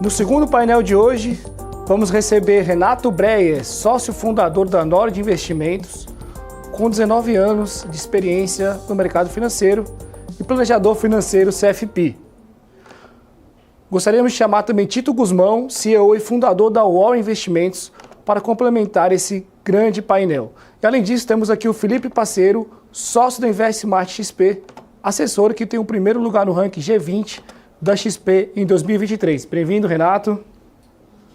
No segundo painel de hoje, vamos receber Renato Breyer, sócio fundador da Nord Investimentos, com 19 anos de experiência no mercado financeiro e planejador financeiro CFP. Gostaríamos de chamar também Tito Guzmão, CEO e fundador da UOL Investimentos, para complementar esse grande painel. E além disso, temos aqui o Felipe Parceiro, sócio da Investmart XP, assessor que tem o primeiro lugar no ranking G20 da XP em 2023. Bem-vindo, Renato.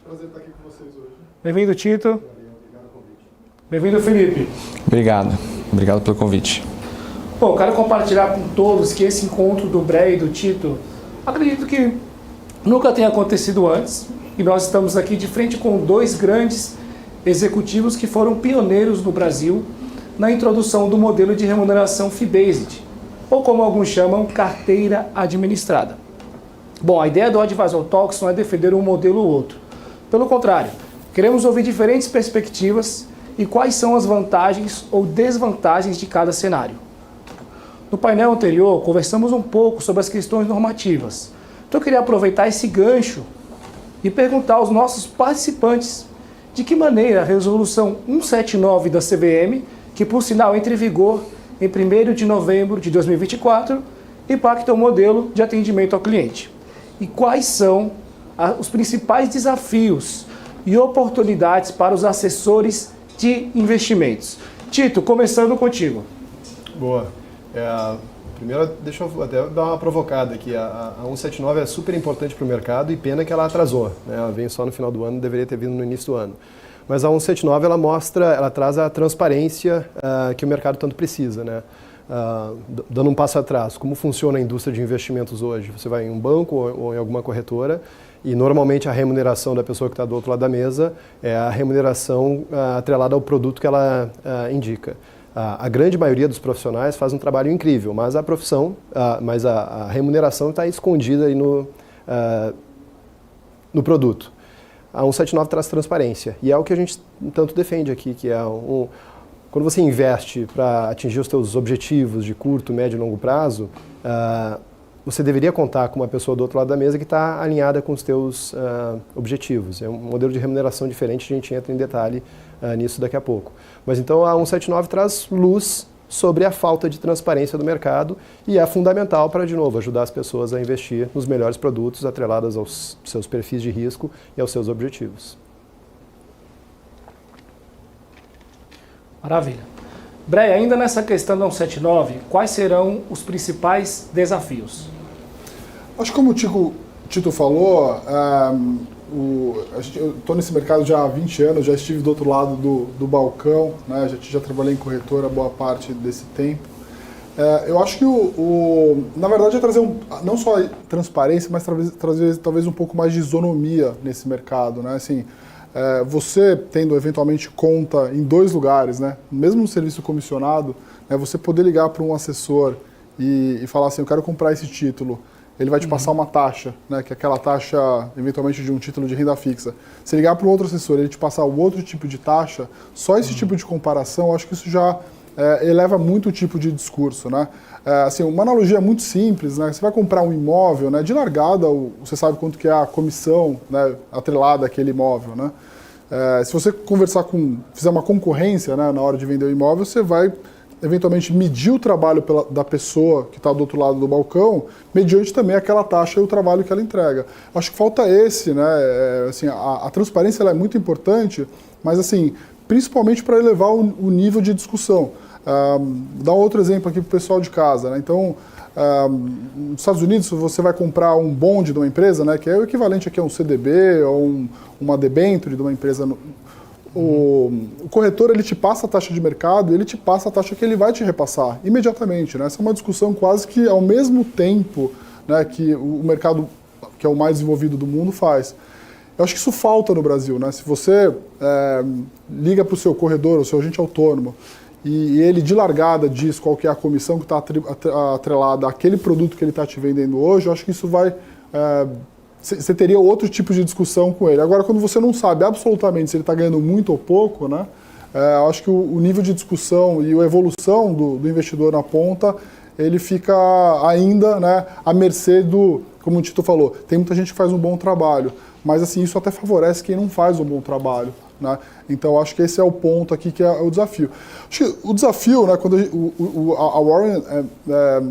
Prazer estar aqui com vocês hoje. Bem-vindo, Tito. Obrigado pelo convite. Bem-vindo, Felipe. Obrigado pelo convite. Bom, quero compartilhar com todos que esse encontro do Breyer e do Tito, acredito que nunca tenha acontecido antes, e nós estamos aqui de frente com dois grandes executivos que foram pioneiros no Brasil na introdução do modelo de remuneração fee-based, ou como alguns chamam, carteira administrada. Bom, a ideia do Advisor Talks não é defender um modelo ou outro. Pelo contrário, queremos ouvir diferentes perspectivas e quais são as vantagens ou desvantagens de cada cenário. No painel anterior, conversamos um pouco sobre as questões normativas. Então eu queria aproveitar esse gancho e perguntar aos nossos participantes de que maneira a resolução 179 da CVM, que por sinal entra em vigor em 1º de novembro de 2024, impacta o modelo de atendimento ao cliente. E quais são os principais desafios e oportunidades para os assessores de investimentos. Tito, começando contigo. Boa. Primeiro, deixa eu até dar uma provocada aqui. A 179 é super importante para o mercado e pena que ela atrasou, né? Ela veio só no final do ano, deveria ter vindo no início do ano. Mas a 179 ela traz a transparência que o mercado tanto precisa, né? Dando um passo atrás, como funciona a indústria de investimentos hoje? Você vai em um banco ou em alguma corretora e normalmente a remuneração da pessoa que está do outro lado da mesa é a remuneração atrelada ao produto que ela indica. A grande maioria dos profissionais faz um trabalho incrível, mas a remuneração está escondida aí no produto. A 179 traz transparência e é o que a gente tanto defende aqui, que é quando você investe para atingir os seus objetivos de curto, médio e longo prazo, você deveria contar com uma pessoa do outro lado da mesa que está alinhada com os teus objetivos. É um modelo de remuneração diferente, a gente entra em detalhe nisso daqui a pouco. Mas então a 179 traz luz sobre a falta de transparência do mercado e é fundamental para, de novo, ajudar as pessoas a investir nos melhores produtos atrelados aos seus perfis de risco e aos seus objetivos. Maravilha. Breyer, ainda nessa questão da 179, quais serão os principais desafios? Acho que como o Tito falou, eu estou nesse mercado já há 20 anos, já estive do outro lado do balcão, né? Já trabalhei em corretora boa parte desse tempo. Eu acho que, na verdade, é trazer não só transparência, mas trazer talvez um pouco mais de isonomia nesse mercado, né? Assim, você tendo eventualmente conta em dois lugares, né? Mesmo no serviço comissionado, você poder ligar para um assessor e falar assim, eu quero comprar esse título. Ele vai te passar uma taxa, né, que é aquela taxa, eventualmente, de um título de renda fixa. Se ligar para um outro assessor e ele te passar o outro tipo de taxa, só esse tipo de comparação, acho que isso já eleva muito o tipo de discurso, né? Assim, uma analogia muito simples, né? Você vai comprar um imóvel, né, de largada, você sabe quanto que é a comissão, né, atrelada àquele imóvel, né? Se você fizer uma concorrência, né, na hora de vender o imóvel, você vai eventualmente medir o trabalho da pessoa que está do outro lado do balcão, mediante também aquela taxa e o trabalho que ela entrega. Acho que falta né? Assim, a transparência ela é muito importante, mas assim, principalmente para elevar o nível de discussão. Dar outro exemplo aqui para o pessoal de casa, né? Então, nos Estados Unidos, você vai comprar um bond de uma empresa, né, que é o equivalente aqui a um CDB ou uma debênture de uma empresa. O corretor ele te passa a taxa de mercado e ele te passa a taxa que ele vai te repassar imediatamente, né? Essa é uma discussão quase que ao mesmo tempo, né, que o mercado que é o mais desenvolvido do mundo faz. Eu acho que isso falta no Brasil, né? Se você liga para o seu corredor, o seu agente autônomo, e ele de largada diz qual que é a comissão que está atrelada àquele produto que ele está te vendendo hoje, eu acho que isso vai... Você teria outro tipo de discussão com ele. Agora, quando você não sabe absolutamente se ele está ganhando muito ou pouco, né, eu acho que o nível de discussão e a evolução do investidor na ponta, ele fica ainda, né, à mercê como o Tito falou, tem muita gente que faz um bom trabalho, mas assim, isso até favorece quem não faz um bom trabalho. Né? Então, acho que esse é o ponto aqui que é o desafio. Acho que o desafio, né, quando a Warren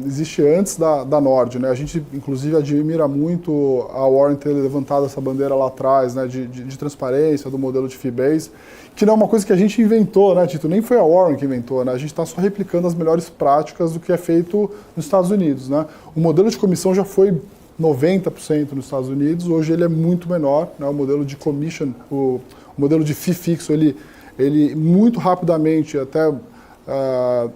existe antes da Nord, né? A gente, inclusive, admira muito a Warren ter levantado essa bandeira lá atrás, né, de transparência, do modelo de fee-base, que não é uma coisa que a gente inventou, né, Tito? Nem foi a Warren que inventou, né? A gente está só replicando as melhores práticas do que é feito nos Estados Unidos. Né? O modelo de comissão já foi 90% nos Estados Unidos, hoje ele é muito menor, né? O modelo de commission, o modelo de fee fixo, ele muito rapidamente, até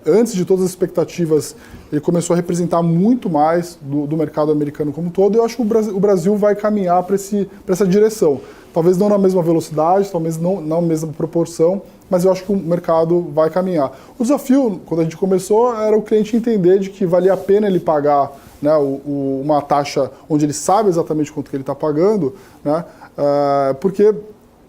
antes de todas as expectativas, ele começou a representar muito mais do mercado americano como um todo, e eu acho que o Brasil vai caminhar para essa direção. Talvez não na mesma velocidade, talvez não na mesma proporção, mas eu acho que o mercado vai caminhar. O desafio, quando a gente começou, era o cliente entender de que valia a pena ele pagar, né, uma taxa onde ele sabe exatamente quanto que ele está pagando, né, porque,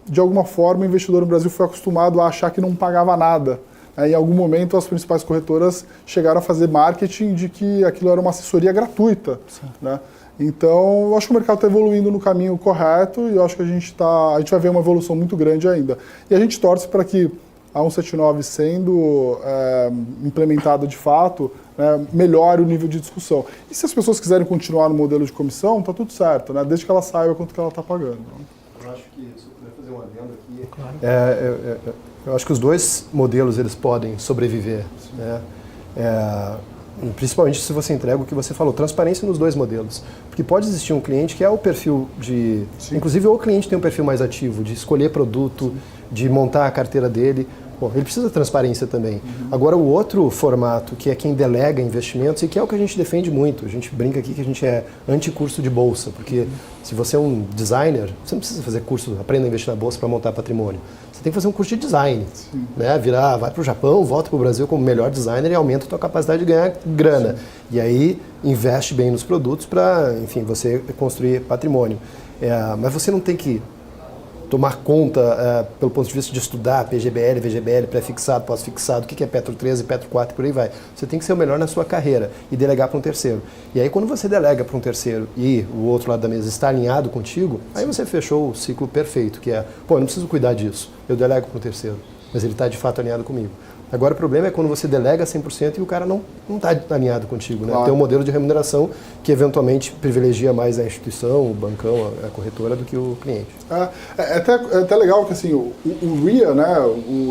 de alguma forma, o investidor no Brasil foi acostumado a achar que não pagava nada. Em algum momento, as principais corretoras chegaram a fazer marketing de que aquilo era uma assessoria gratuita. Né? Então, eu acho que o mercado está evoluindo no caminho correto e eu acho que a gente vai ver uma evolução muito grande ainda. E a gente torce para que a 179 sendo implementada de fato, né, melhore o nível de discussão. E se as pessoas quiserem continuar no modelo de comissão, está tudo certo, né, desde que ela saiba quanto que ela está pagando. Eu acho que, se eu puder fazer um adendo aqui, claro. Eu acho que os dois modelos eles podem sobreviver. Né? Principalmente se você entrega o que você falou, transparência nos dois modelos. Porque pode existir um cliente que é o perfil de... Sim. Inclusive, o cliente tem um perfil mais ativo, de escolher produto, sim, de montar a carteira dele. Bom, ele precisa de transparência também. Uhum. Agora, o outro formato, que é quem delega investimentos, e que é o que a gente defende muito. A gente brinca aqui que a gente é anti-curso de bolsa, porque se você é um designer, você não precisa fazer curso, aprenda a investir na bolsa para montar patrimônio. Você tem que fazer um curso de design. Né? Vai para o Japão, volta para o Brasil como melhor designer e aumenta a tua capacidade de ganhar grana. Sim. E aí, investe bem nos produtos para, enfim, você construir patrimônio. Mas você não tem que tomar conta, pelo ponto de vista de estudar PGBL, VGBL, pré-fixado, pós-fixado, o que é Petro 13, Petro 4 e por aí vai. Você tem que ser o melhor na sua carreira e delegar para um terceiro. E aí quando você delega para um terceiro e o outro lado da mesa está alinhado contigo, aí você fechou o ciclo perfeito, que é, eu não preciso cuidar disso, eu delego para um terceiro, mas ele está de fato alinhado comigo. Agora o problema é quando você delega 100% e o cara não está alinhado contigo. Né? Claro. Tem um modelo de remuneração que eventualmente privilegia mais a instituição, o bancão, a corretora, do que o cliente. É até legal que assim, o RIA, né,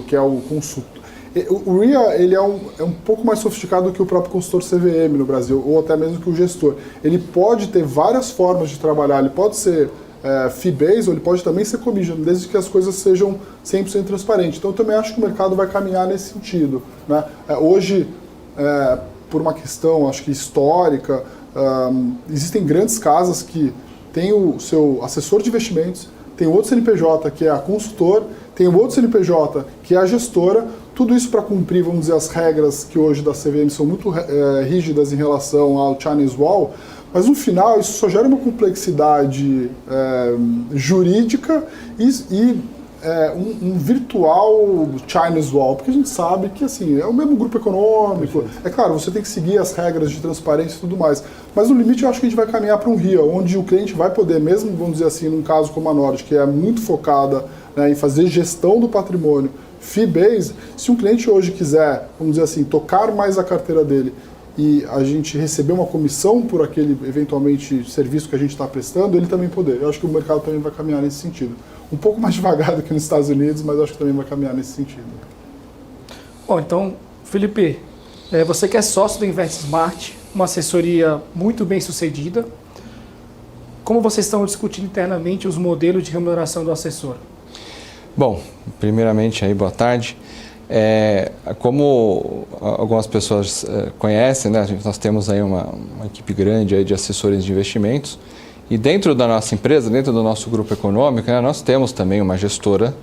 que é o consultor, o RIA ele é um pouco mais sofisticado do que o próprio consultor CVM no Brasil, ou até mesmo que o gestor. Ele pode ter várias formas de trabalhar, ele pode ser fee-based, ou ele pode também ser commission, desde que as coisas sejam 100% transparentes. Então, eu também acho que o mercado vai caminhar nesse sentido. Né? Hoje, por uma questão, acho que histórica, existem grandes casas que têm o seu assessor de investimentos, tem o outro CNPJ, que é a consultor, tem o outro CNPJ, que é a gestora, tudo isso para cumprir, vamos dizer, as regras que hoje da CVM são muito rígidas em relação ao Chinese Wall. Mas no final isso só gera uma complexidade jurídica e um virtual Chinese Wall, porque a gente sabe que assim, é o mesmo grupo econômico. Perfeito. É claro, você tem que seguir as regras de transparência e tudo mais, mas no limite eu acho que a gente vai caminhar para um RIA, onde o cliente vai poder, mesmo, vamos dizer assim, num caso como a Nord, que é muito focada, né, em fazer gestão do patrimônio fee-based, se um cliente hoje quiser, vamos dizer assim, tocar mais a carteira dele e a gente receber uma comissão por aquele, eventualmente, serviço que a gente está prestando, ele também poder. Eu acho que o mercado também vai caminhar nesse sentido. Um pouco mais devagar do que nos Estados Unidos, mas eu acho que também vai caminhar nesse sentido. Bom, então, Felipe, você que é sócio da InvestSmart, uma assessoria muito bem sucedida, como vocês estão discutindo internamente os modelos de remuneração do assessor? Bom, primeiramente, aí, boa tarde. Como algumas pessoas conhecem, né, nós temos aí uma equipe grande aí de assessores de investimentos e dentro da nossa empresa, dentro do nosso grupo econômico, né, nós temos também uma gestora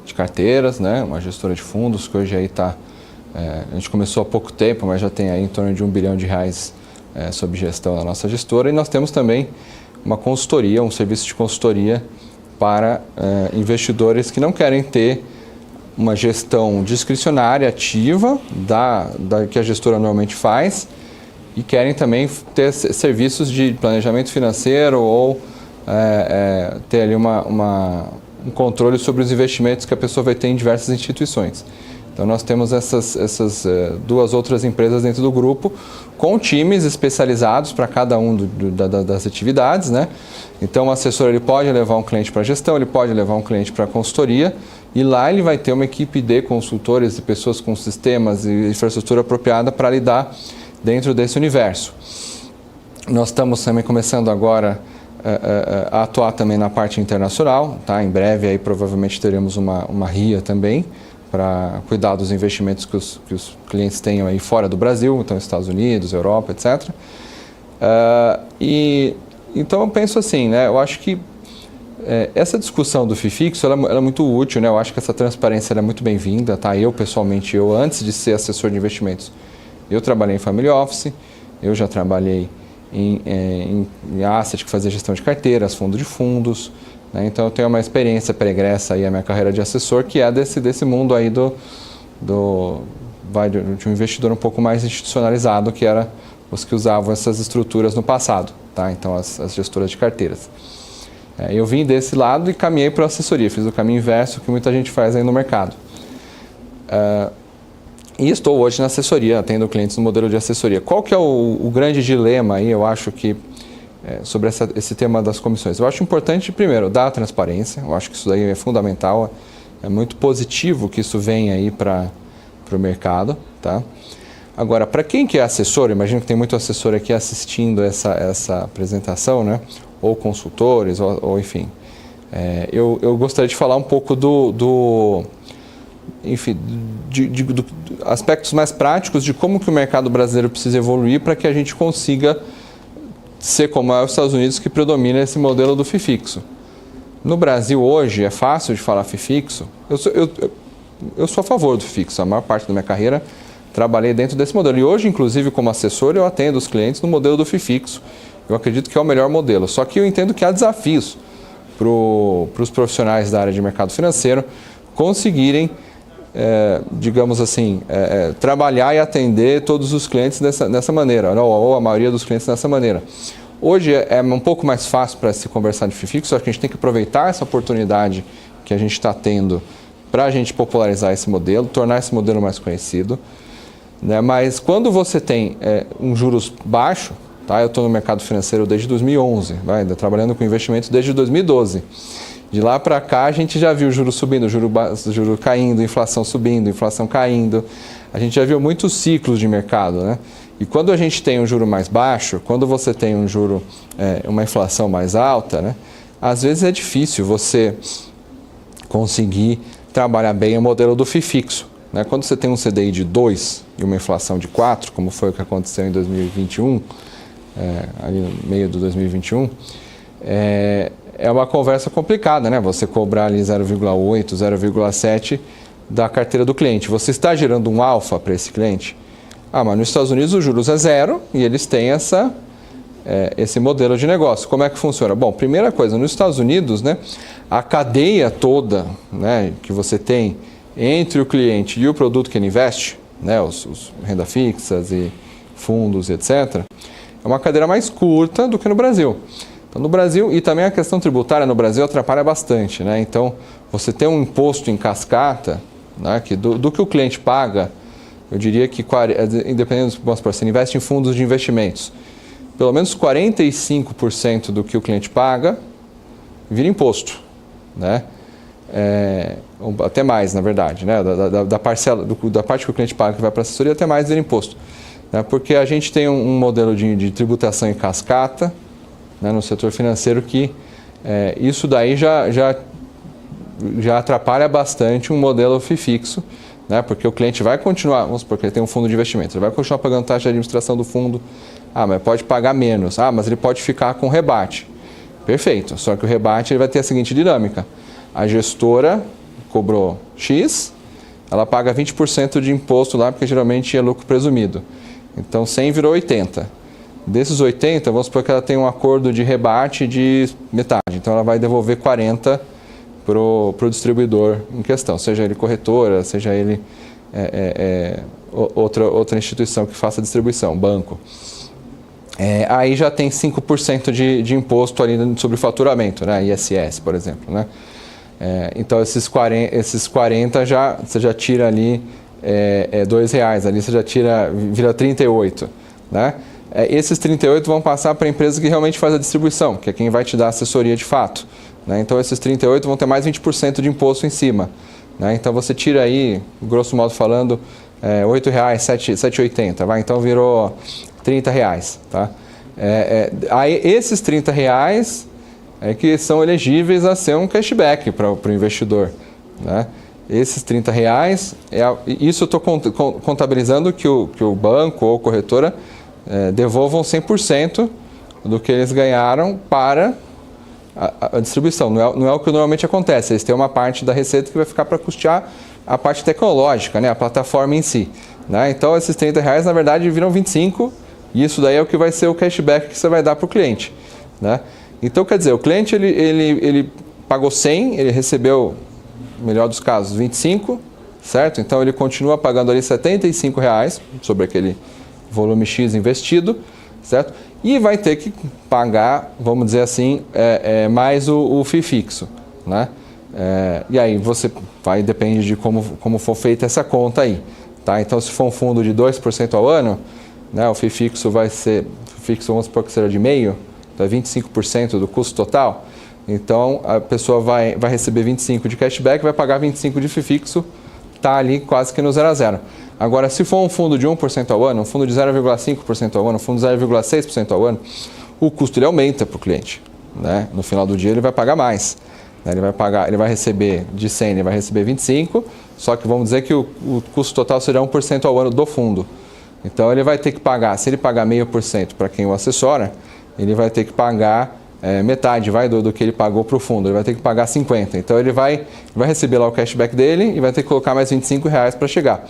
de carteiras, né, uma gestora de fundos que hoje aí está, a gente começou há pouco tempo, mas já tem aí em torno de R$1 bilhão sob gestão da nossa gestora, e nós temos também uma consultoria, um serviço de consultoria para investidores que não querem ter uma gestão discricionária ativa da que a gestora normalmente faz e querem também ter serviços de planejamento financeiro ou ter ali um controle sobre os investimentos que a pessoa vai ter em diversas instituições. Então nós temos essas duas outras empresas dentro do grupo, com times especializados para cada um das atividades, né? Então o assessor ele pode levar um cliente para gestão, ele pode levar um cliente para consultoria, e lá ele vai ter uma equipe de consultores e pessoas com sistemas e infraestrutura apropriada para lidar dentro desse universo. Nós estamos também começando agora a atuar também na parte internacional, tá? Em breve aí provavelmente teremos uma RIA também, para cuidar dos investimentos que os clientes tenham aí fora do Brasil, então Estados Unidos, Europa, etc. Então eu penso assim, né? Eu acho que essa discussão do FII fixo ela é muito útil, né? Eu acho que essa transparência ela é muito bem-vinda, tá? Eu pessoalmente, antes de ser assessor de investimentos, eu trabalhei em family office, eu já trabalhei em asset, que fazia gestão de carteiras, fundo de fundos, né? Então eu tenho uma experiência pregressa aí a minha carreira de assessor, que é desse mundo aí de um investidor um pouco mais institucionalizado, que era os que usavam essas estruturas no passado, tá? Então as gestoras de carteiras. Eu vim desse lado e caminhei para a assessoria, fiz o caminho inverso que muita gente faz aí no mercado. E estou hoje na assessoria, atendo clientes no modelo de assessoria. Qual que é o grande dilema aí, eu acho que sobre esse tema das comissões? Eu acho importante, primeiro, dar a transparência. Eu acho que isso daí é fundamental. É muito positivo que isso venha aí para o mercado, tá? Agora, para quem que é assessor, imagino que tem muito assessor aqui assistindo essa apresentação, né? Ou consultores, ou enfim. Eu gostaria de falar um pouco de aspectos mais práticos de como que o mercado brasileiro precisa evoluir para que a gente consiga ser como é os Estados Unidos, que predomina esse modelo do FII fixo. No Brasil hoje é fácil de falar FII fixo. Eu sou a favor do FII fixo. A maior parte da minha carreira trabalhei dentro desse modelo. E hoje, inclusive, como assessor, eu atendo os clientes no modelo do FII fixo. Eu acredito que é o melhor modelo. Só que eu entendo que há desafios para os profissionais da área de mercado financeiro conseguirem, digamos assim, trabalhar e atender todos os clientes dessa maneira, ou a maioria dos clientes dessa maneira. Hoje é um pouco mais fácil para se conversar de FII fixo, só que a gente tem que aproveitar essa oportunidade que a gente está tendo para a gente popularizar esse modelo, tornar esse modelo mais conhecido, né? Mas quando você tem um juros baixo, tá? Eu estou no mercado financeiro desde 2011, trabalhando com investimentos desde 2012. De lá para cá a gente já viu o juro subindo, juro caindo, inflação subindo, inflação caindo. A gente já viu muitos ciclos de mercado, né? E quando a gente tem um juro mais baixo, quando você tem um juro, uma inflação mais alta, né? Às vezes é difícil você conseguir trabalhar bem o modelo do FII fixo, né? Quando você tem um CDI de 2 e uma inflação de 4, como foi o que aconteceu em 2021, ali no meio do 2021, é uma conversa complicada, né? Você cobrar ali 0,8, 0,7 da carteira do cliente. Você está gerando um alfa para esse cliente? Mas nos Estados Unidos os juros é zero e eles têm esse modelo de negócio. Como é que funciona? Bom, primeira coisa, nos Estados Unidos, né, a cadeia toda, né, que você tem entre o cliente e o produto que ele investe, né, os renda fixas e fundos, etc., é uma cadeira mais curta do que no Brasil. Então, no Brasil, e também a questão tributária no Brasil atrapalha bastante, né? Então, você tem um imposto em cascata, né, que do que o cliente paga, eu diria que, independente do que você investe em fundos de investimentos, pelo menos 45% do que o cliente paga vira imposto, né? Até mais, na verdade, né? Da parte que o cliente paga que vai para a assessoria, até mais vira imposto, né? Porque a gente tem um modelo de tributação em cascata, né, no setor financeiro que isso daí já atrapalha bastante um modelo FII fixo, né, porque o cliente vai continuar, vamos supor que ele tem um fundo de investimento, ele vai continuar pagando taxa de administração do fundo, mas pode pagar menos, mas ele pode ficar com rebate. Perfeito, só que o rebate ele vai ter a seguinte dinâmica: a gestora cobrou X, ela paga 20% de imposto lá, porque geralmente é lucro presumido. Então 100 virou 80. Desses 80, vamos supor que ela tem um acordo de rebate de metade, então ela vai devolver 40 para o distribuidor em questão, seja ele corretora, seja ele outra instituição que faça distribuição, banco. aí já tem 5% de imposto ali sobre o faturamento, né? ISS, por exemplo, né? Então esses 40 você já tira ali R$2, ali você já vira 38, né? Esses 38 vão passar para a empresa que realmente faz a distribuição, que é quem vai te dar assessoria de fato, né? Então esses 38 vão ter mais 20% de imposto em cima, né? Então você tira aí, grosso modo falando, R$8, 7,80, vai, então virou R$30, tá? Aí esses R$30 que são elegíveis a ser um cashback para o investidor, né? Esses R$30, isso eu estou contabilizando que o banco ou corretora devolvam 100% do que eles ganharam para a distribuição. Não é o que normalmente acontece, eles têm uma parte da receita que vai ficar para custear a parte tecnológica, né? A plataforma em si, né? Então esses R$30 na verdade viram 25, e isso daí é o que vai ser o cashback que você vai dar para o cliente, né? Então, quer dizer, o cliente ele pagou 100, ele recebeu, melhor dos casos, 25, certo? Então, ele continua pagando ali R$75 sobre aquele volume X investido, certo? E vai ter que pagar, vamos dizer assim, mais o FII fixo, né? E aí depende de como for feita essa conta aí, tá? Então, se for um fundo de 2% ao ano, né, o FII fixo vai ser, vamos supor que seja de meio, então é 25% do custo total. Então, a pessoa vai receber 25 de cashback, vai pagar 25 de FII fixo, está ali quase que no 0 a 0. Agora, se for um fundo de 1% ao ano, um fundo de 0,5% ao ano, um fundo de 0,6% ao ano, o custo ele aumenta para o cliente, né? No final do dia ele vai pagar mais, né? Ele vai receber de 100, ele vai receber 25, só que vamos dizer que o custo total será 1% ao ano do fundo. Então ele vai ter que pagar, se ele pagar 0,5% para quem o assessora, ele vai ter que pagar metade do que ele pagou para o fundo, ele vai ter que pagar 50. Então ele vai receber lá o cashback dele e vai ter que colocar mais R$25 para chegar.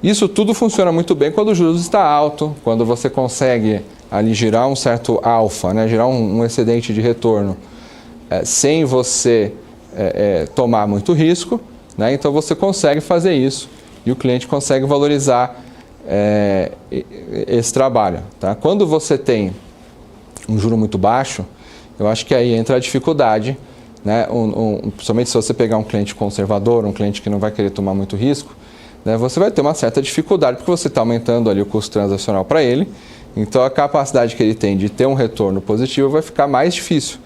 Isso tudo funciona muito bem quando o juros está alto, quando você consegue ali girar um certo alfa, né? Girar um excedente de retorno sem você tomar muito risco, né? Então você consegue fazer isso e o cliente consegue valorizar esse trabalho, tá? Quando você tem um juro muito baixo, eu acho que aí entra a dificuldade, né? Principalmente se você pegar um cliente conservador, um cliente que não vai querer tomar muito risco, né? Você vai ter uma certa dificuldade porque você está aumentando ali o custo transacional para ele, então a capacidade que ele tem de ter um retorno positivo vai ficar mais difícil.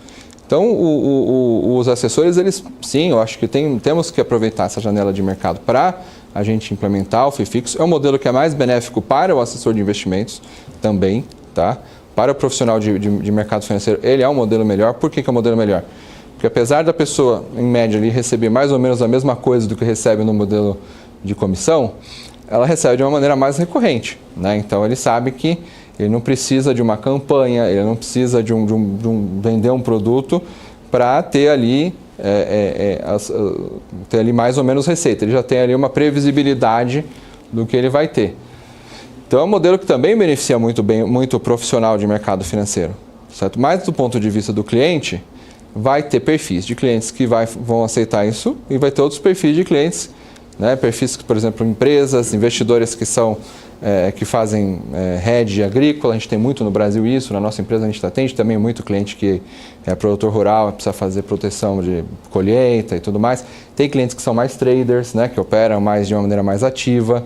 Então os assessores, eles sim, eu acho que temos que aproveitar essa janela de mercado para a gente implementar o FII fixo. É um modelo que é mais benéfico para o assessor de investimentos também, tá? Para o profissional de mercado financeiro, ele é um modelo melhor. Por que é um modelo melhor? Porque apesar da pessoa, em média, ali, receber mais ou menos a mesma coisa do que recebe no modelo de comissão, ela recebe de uma maneira mais recorrente, né? Então ele sabe que ele não precisa de uma campanha, ele não precisa de vender um produto para ter ali mais ou menos receita. Ele já tem ali uma previsibilidade do que ele vai ter. Então é um modelo que também beneficia muito o profissional de mercado financeiro, certo? Mas do ponto de vista do cliente, vai ter perfis de clientes que vão aceitar isso e vai ter outros perfis de clientes, né? Perfis que, por exemplo, empresas, investidores que fazem hedge agrícola. A gente tem muito no Brasil isso, na nossa empresa a gente atende também muito cliente que é produtor rural, precisa fazer proteção de colheita e tudo mais. Tem clientes que são mais traders, né? Que operam de uma maneira mais ativa.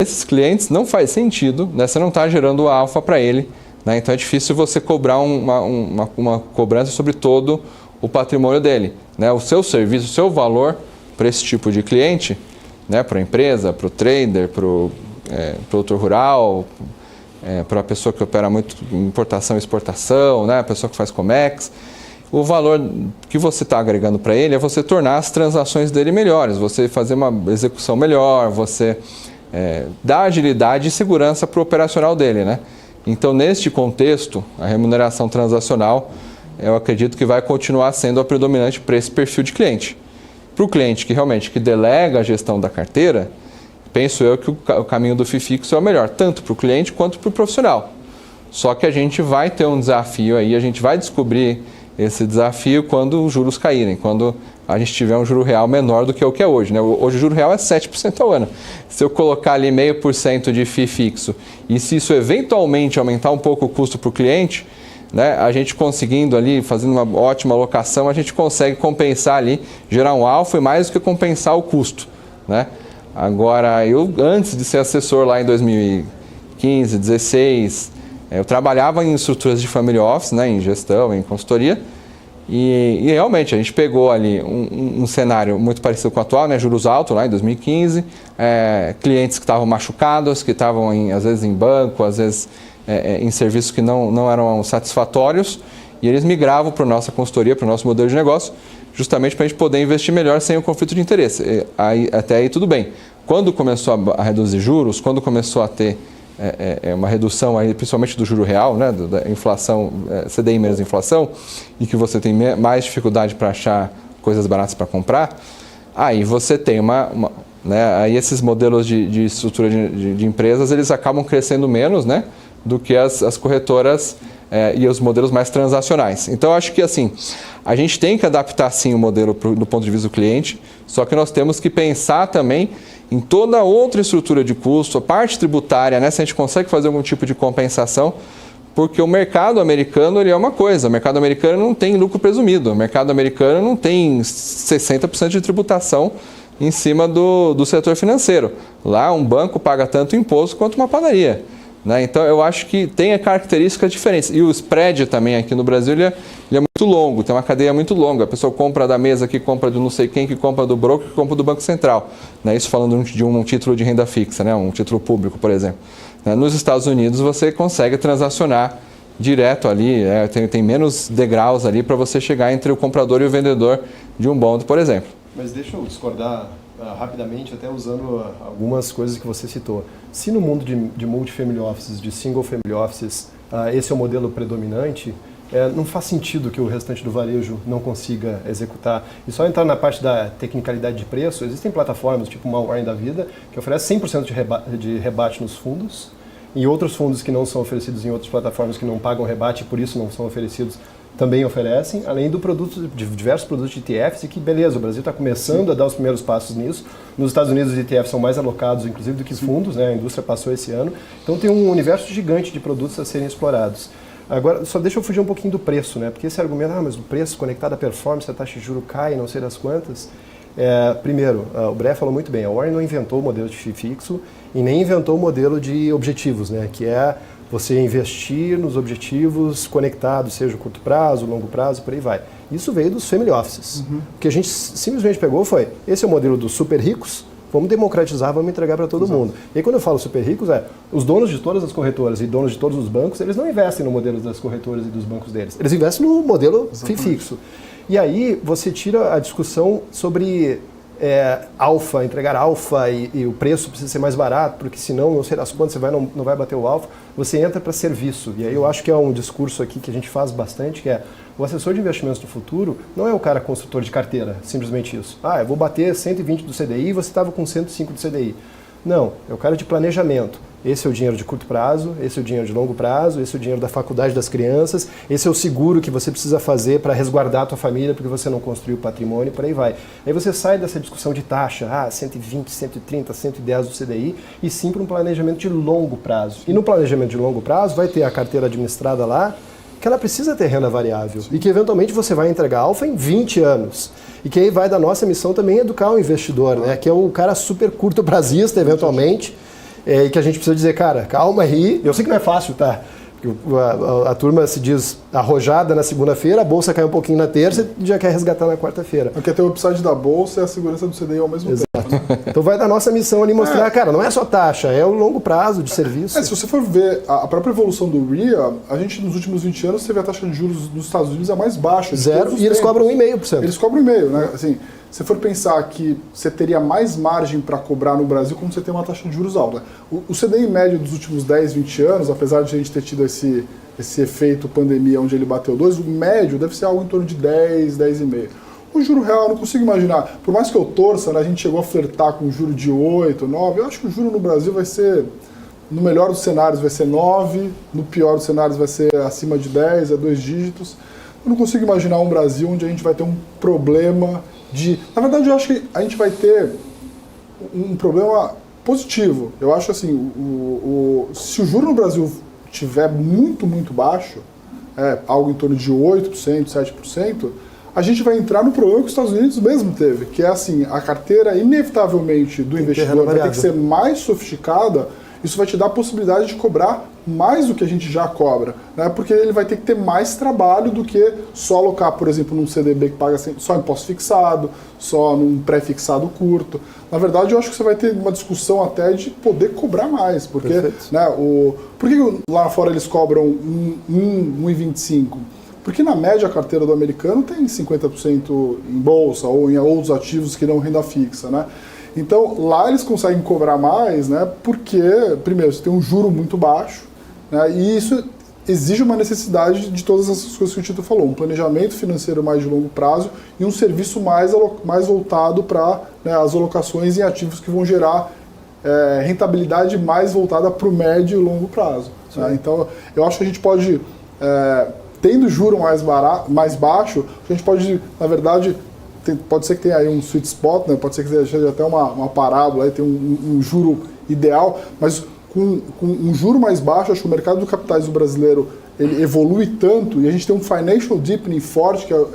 Esses clientes não faz sentido, né? Você não está gerando alfa para ele, né? Então é difícil você cobrar uma cobrança sobre todo o patrimônio dele, né? O seu serviço, o seu valor para esse tipo de cliente, né? Para a empresa, para o trader, para o produtor rural, para a pessoa que opera muito importação e exportação, né? A pessoa que faz Comex, o valor que você está agregando para ele é você tornar as transações dele melhores, você fazer uma execução melhor, você dar agilidade e segurança para o operacional dele, né? Então, neste contexto, a remuneração transacional, eu acredito que vai continuar sendo a predominante para esse perfil de cliente. Para o cliente que delega a gestão da carteira, penso eu que o caminho do FII fixo é o melhor, tanto para o cliente quanto para o profissional. Só que a gente vai ter um desafio aí, a gente vai descobrir esse desafio quando os juros caírem, quando a gente tiver um juro real menor do que o que é hoje, né? Hoje o juro real é 7% ao ano. Se eu colocar ali 0,5% de FII fixo e se isso eventualmente aumentar um pouco o custo para o cliente, né, a gente conseguindo ali, fazendo uma ótima alocação, a gente consegue compensar ali, gerar um alfa e mais do que compensar o custo, né? Agora, eu antes de ser assessor lá em 2015, 2016, eu trabalhava em estruturas de family office, né, em gestão, em consultoria, e realmente a gente pegou ali um cenário muito parecido com o atual, né, juros altos lá em 2015, clientes que estavam machucados, que estavam às vezes em banco, às vezes em serviços que não eram satisfatórios, e eles migravam para a nossa consultoria, para o nosso modelo de negócio, justamente para a gente poder investir melhor sem o conflito de interesse. Até aí tudo bem. Quando começou a reduzir juros, quando começou a ter uma redução aí, principalmente do juro real, né, da inflação, CDI menos inflação, e que você tem mais dificuldade para achar coisas baratas para comprar, aí você tem né, aí esses modelos de estrutura de empresas, eles acabam crescendo menos, né, do que as corretoras e os modelos mais transacionais. Então, eu acho que assim, a gente tem que adaptar sim o modelo do ponto de vista do cliente, só que nós temos que pensar também em toda outra estrutura de custo, a parte tributária, né, se a gente consegue fazer algum tipo de compensação, porque o mercado americano ele é uma coisa, o mercado americano não tem lucro presumido, o mercado americano não tem 60% de tributação em cima do setor financeiro. Lá um banco paga tanto imposto quanto uma padaria, né? Então eu acho que tem características diferentes. E o spread também aqui no Brasil ele é muito longo, tem uma cadeia muito longa. A pessoa compra da mesa, que compra de não sei quem, que compra do broker, que compra do Banco Central. Né? Isso falando de um título de renda fixa, né? Um título público, por exemplo. Né? Nos Estados Unidos você consegue transacionar direto ali, tem menos degraus ali para você chegar entre o comprador e o vendedor de um bond, por exemplo. Mas deixa eu discordar rapidamente, até usando algumas coisas que você citou. Se no mundo de multifamily offices, de single family offices, esse é o modelo predominante, não faz sentido que o restante do varejo não consiga executar. E só entrar na parte da tecnicalidade de preço, existem plataformas tipo uma Warren da vida que oferece 100% de rebate nos fundos, e outros fundos que não são oferecidos em outras plataformas que não pagam rebate e por isso não são oferecidos também oferecem, além de diversos produtos de ETFs, e que beleza, o Brasil está começando a dar os primeiros passos nisso. Nos Estados Unidos os ETFs são mais alocados, inclusive, do que fundos, né? A indústria passou esse ano. Então tem um universo gigante de produtos a serem explorados. Agora, só deixa eu fugir um pouquinho do preço, né? Porque esse argumento, mas o preço conectado à performance, a taxa de juros cai, não sei das quantas. Primeiro, o Bré falou muito bem, a Warren não inventou o modelo de FII fixo e nem inventou o modelo de objetivos, né? Que é você investir nos objetivos conectados, seja curto prazo, longo prazo, por aí vai. Isso veio dos family offices. O que a gente simplesmente pegou foi, esse é o modelo dos super ricos, vamos democratizar, vamos entregar para todo mundo. E aí, quando eu falo super ricos, os donos de todas as corretoras e donos de todos os bancos, eles não investem no modelo das corretoras e dos bancos deles. Eles investem no modelo FII fixo. E aí você tira a discussão sobre alfa, entregar alfa e o preço precisa ser mais barato, porque senão, não sei das quantas, você não vai bater o alfa. Você entra para serviço. E aí eu acho que é um discurso aqui que a gente faz bastante, que é o assessor de investimentos do futuro não é o cara construtor de carteira, simplesmente isso. Eu vou bater 120 do CDI e você estava com 105 do CDI. Não, é o cara de planejamento. Esse é o dinheiro de curto prazo, esse é o dinheiro de longo prazo, esse é o dinheiro da faculdade das crianças, esse é o seguro que você precisa fazer para resguardar a tua família porque você não construiu patrimônio, por aí vai. Aí você sai dessa discussão de taxa, 120, 130, 110 do CDI, e sim para um planejamento de longo prazo. E no planejamento de longo prazo vai ter a carteira administrada lá, que ela precisa ter renda variável e que eventualmente você vai entregar alfa em 20 anos. E que aí vai da nossa missão também educar o investidor, né? Que é o cara super curto prazista, eventualmente, e que a gente precisa dizer, cara, calma aí, eu sei que não é fácil, tá? A turma se diz arrojada na segunda-feira, a bolsa cai um pouquinho na terça e já quer resgatar na quarta-feira. Porque tem o upside da bolsa e a segurança do CDI ao mesmo tempo. Né? Então vai da nossa missão ali mostrar, cara, não é só taxa, é o longo prazo de serviço. Se você for ver a própria evolução do RIA, a gente nos últimos 20 anos teve a taxa de juros nos Estados Unidos a mais baixa. Zero, e eles cobram 1,5%. Eles cobram 1,5%, né? Assim, se for pensar que você teria mais margem para cobrar no Brasil quando você tem uma taxa de juros alta. O CDI médio dos últimos 10, 20 anos, apesar de a gente ter tido esse efeito pandemia onde ele bateu 2, o médio deve ser algo em torno de 10, 10,5%. O juro real, eu não consigo imaginar. Por mais que eu torça, né, a gente chegou a flertar com o juro de 8, 9. Eu acho que o juro no Brasil vai ser, no melhor dos cenários, vai ser 9. No pior dos cenários, vai ser acima de 10, 2 dígitos. eu não consigo imaginar um Brasil onde a gente vai ter um problema de... Na verdade, eu acho que a gente vai ter um problema positivo. Eu acho assim, se o juro no Brasil estiver muito, muito baixo, algo em torno de 8%, 7%, a gente vai entrar no problema que os Estados Unidos mesmo teve, que é assim, a carteira inevitavelmente do investidor vai ter que ser mais sofisticada. Isso vai te dar a possibilidade de cobrar mais do que a gente já cobra, né? Porque ele vai ter que ter mais trabalho do que só alocar, por exemplo, num CDB que paga só imposto fixado, só num pré-fixado curto. Na verdade, eu acho que você vai ter uma discussão até de poder cobrar mais, porque, né, por que lá fora eles cobram 1,25%? Porque na média a carteira do americano tem 50% em bolsa ou em outros ativos que não renda fixa, né? Então, lá eles conseguem cobrar mais, né? Porque, primeiro, você tem um juro muito baixo, né? E isso exige uma necessidade de todas essas coisas que o Tito falou, um planejamento financeiro mais de longo prazo e um serviço mais voltado para, né, as alocações em ativos que vão gerar rentabilidade mais voltada para o médio e longo prazo. Né? Então, eu acho que a gente pode, tendo juro mais baixo, a gente pode, na verdade... Pode ser que tenha aí um sweet spot, né? Pode ser que seja até uma parábola, aí tem um juro ideal, mas com um juro mais baixo, acho que o mercado de capitais do brasileiro ele evolui tanto e a gente tem um financial deepening forte, que eu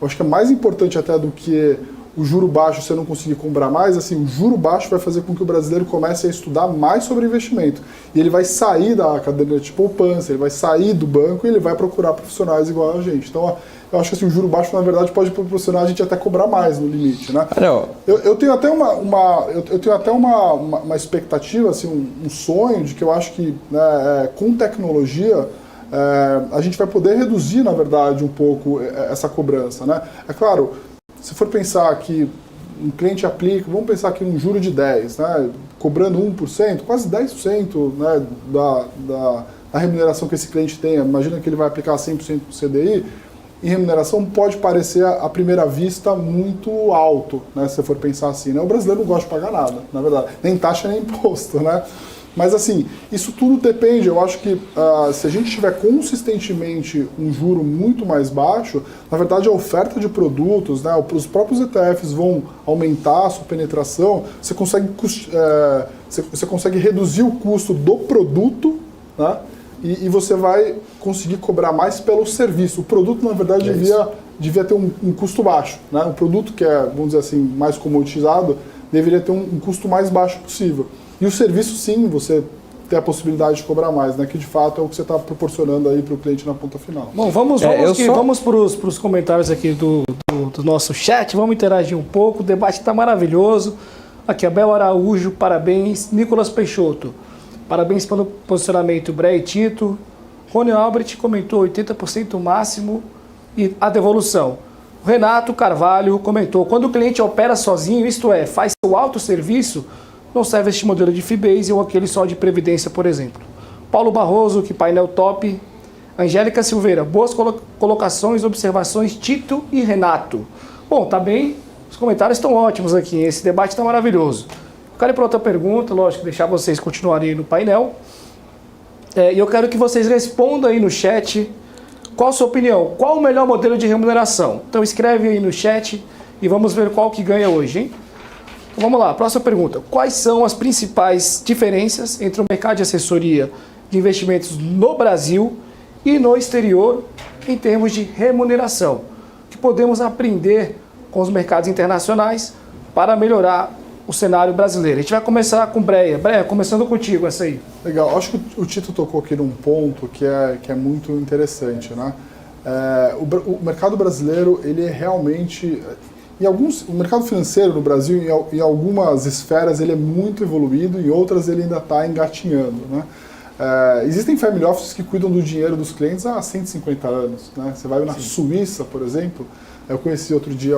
acho que é mais importante até do que o juro baixo você não conseguir comprar mais. Assim, o juro baixo vai fazer com que o brasileiro comece a estudar mais sobre investimento. E ele vai sair da cadeira de poupança, ele vai sair do banco e ele vai procurar profissionais igual a gente. Então, eu acho que assim, o juro baixo, na verdade, pode proporcionar a gente até cobrar mais no limite, né? Eu tenho até uma expectativa, assim, um sonho de que eu acho que, né, com tecnologia a gente vai poder reduzir, na verdade, um pouco essa cobrança, né? É claro, se for pensar que um cliente aplica, vamos pensar que um juro de 10%, né, cobrando 1%, quase 10%, né, da remuneração que esse cliente tem. Imagina que ele vai aplicar 100% do CDI, em remuneração pode parecer à primeira vista muito alto, né, se você for pensar assim, né? O brasileiro não gosta de pagar nada, na verdade, nem taxa nem imposto, né? Mas assim, isso tudo depende. Eu acho que se a gente tiver consistentemente um juro muito mais baixo, na verdade a oferta de produtos, né, os próprios ETFs vão aumentar a sua penetração, você consegue reduzir o custo do produto, né? E você vai conseguir cobrar mais pelo serviço. O produto, na verdade, devia ter um custo baixo, né? Um produto que é, vamos dizer assim, mais comoditizado, deveria ter um custo mais baixo possível. E o serviço, sim, você tem a possibilidade de cobrar mais, né? Que de fato é o que você está proporcionando aí para o cliente na ponta final. Bom, vamos para os comentários aqui do nosso chat, vamos interagir um pouco, o debate está maravilhoso. Aqui, Abel Araújo, parabéns. Nicolas Peixoto, parabéns pelo posicionamento, Bré e Tito. Rony Albrecht comentou 80% máximo e a devolução. Renato Carvalho comentou, quando o cliente opera sozinho, isto é, faz seu autosserviço, não serve este modelo de fee-base ou aquele só de previdência, por exemplo. Paulo Barroso, que painel top. Angélica Silveira, boas colocações, observações, Tito e Renato. Bom, tá bem, os comentários estão ótimos aqui, esse debate está maravilhoso. Eu quero ir para outra pergunta, lógico, deixar vocês continuarem aí no painel. E eu quero que vocês respondam aí no chat qual a sua opinião, qual o melhor modelo de remuneração. Então escreve aí no chat e vamos ver qual que ganha hoje, hein? Então vamos lá, próxima pergunta. Quais são as principais diferenças entre o mercado de assessoria de investimentos no Brasil e no exterior em termos de remuneração? Que podemos aprender com os mercados internacionais para melhorar o cenário brasileiro. A gente vai começar com Breia. Breia, começando contigo essa aí. Legal, acho que o Tito tocou aqui num ponto que é muito interessante, né? O mercado brasileiro, ele é realmente... o mercado financeiro no Brasil, em algumas esferas, ele é muito evoluído, em outras ele ainda está engatinhando, né? Existem family offices que cuidam do dinheiro dos clientes há 150 anos, né? Você vai na Suíça, por exemplo, eu conheci outro dia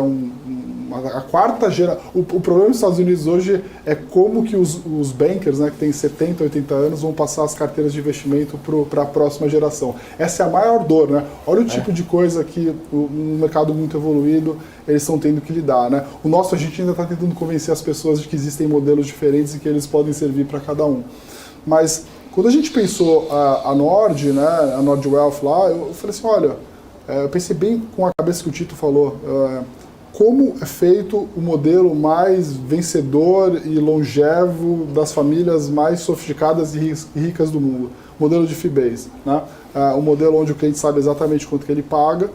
a quarta geração. O problema dos Estados Unidos hoje é como que os bankers, né, que têm 70, 80 anos, vão passar as carteiras de investimento para a próxima geração. Essa é a maior dor, né? Olha o tipo de coisa que um mercado muito evoluído eles estão tendo que lidar, né? O nosso, a gente ainda está tentando convencer as pessoas de que existem modelos diferentes e que eles podem servir para cada um. Mas quando a gente pensou a Nord, né, a Nord Wealth lá, eu falei assim, olha, eu pensei bem com a cabeça que o Tito falou, como é feito o modelo mais vencedor e longevo das famílias mais sofisticadas e ricas do mundo, o modelo de fee-based, né? O modelo onde o cliente sabe exatamente quanto que ele paga.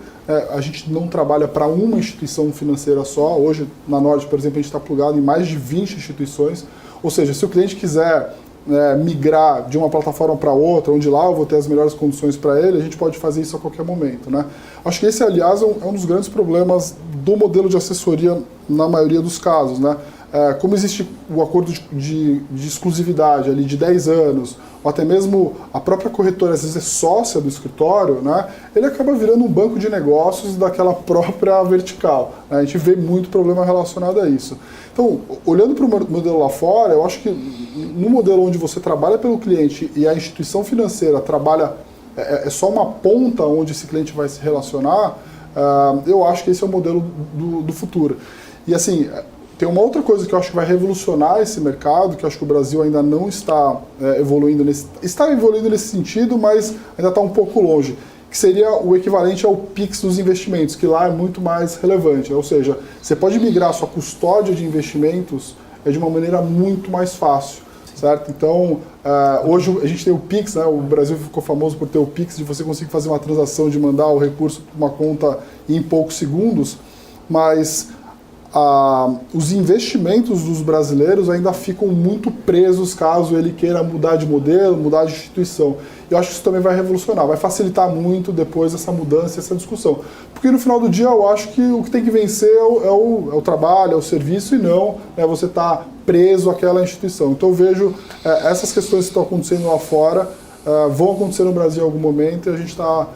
A gente não trabalha para uma instituição financeira só. Hoje, na Nord, por exemplo, a gente está plugado em mais de 20 instituições. Ou seja, se o cliente quiser migrar de uma plataforma para outra, onde lá eu vou ter as melhores condições para ele, a gente pode fazer isso a qualquer momento, né? Acho que esse, aliás, é um dos grandes problemas do modelo de assessoria na maioria dos casos, né? Como existe o acordo de exclusividade ali de 10 anos, ou até mesmo a própria corretora às vezes é sócia do escritório, né? Ele acaba virando um banco de negócios daquela própria vertical, né? A gente vê muito problema relacionado a isso. Então, olhando para o modelo lá fora, eu acho que no modelo onde você trabalha pelo cliente e a instituição financeira trabalha, é só uma ponta onde esse cliente vai se relacionar, eu acho que esse é o modelo do futuro. E assim, tem uma outra coisa que eu acho que vai revolucionar esse mercado, que eu acho que o Brasil ainda não está evoluindo nesse sentido, mas ainda está um pouco longe, que seria o equivalente ao Pix dos investimentos, que lá é muito mais relevante. Ou seja, você pode migrar sua custódia de investimentos de uma maneira muito mais fácil, certo? Então, hoje a gente tem o Pix, né? O Brasil ficou famoso por ter o Pix, de você conseguir fazer uma transação, de mandar o recurso para uma conta em poucos segundos, mas os investimentos dos brasileiros ainda ficam muito presos caso ele queira mudar de modelo, mudar de instituição. Eu acho que isso também vai revolucionar, vai facilitar muito depois essa mudança, essa discussão. Porque no final do dia eu acho que o que tem que vencer é o trabalho, é o serviço e não você estar preso àquela instituição. Então eu vejo essas questões que estão acontecendo lá fora vão acontecer no Brasil em algum momento e a gente está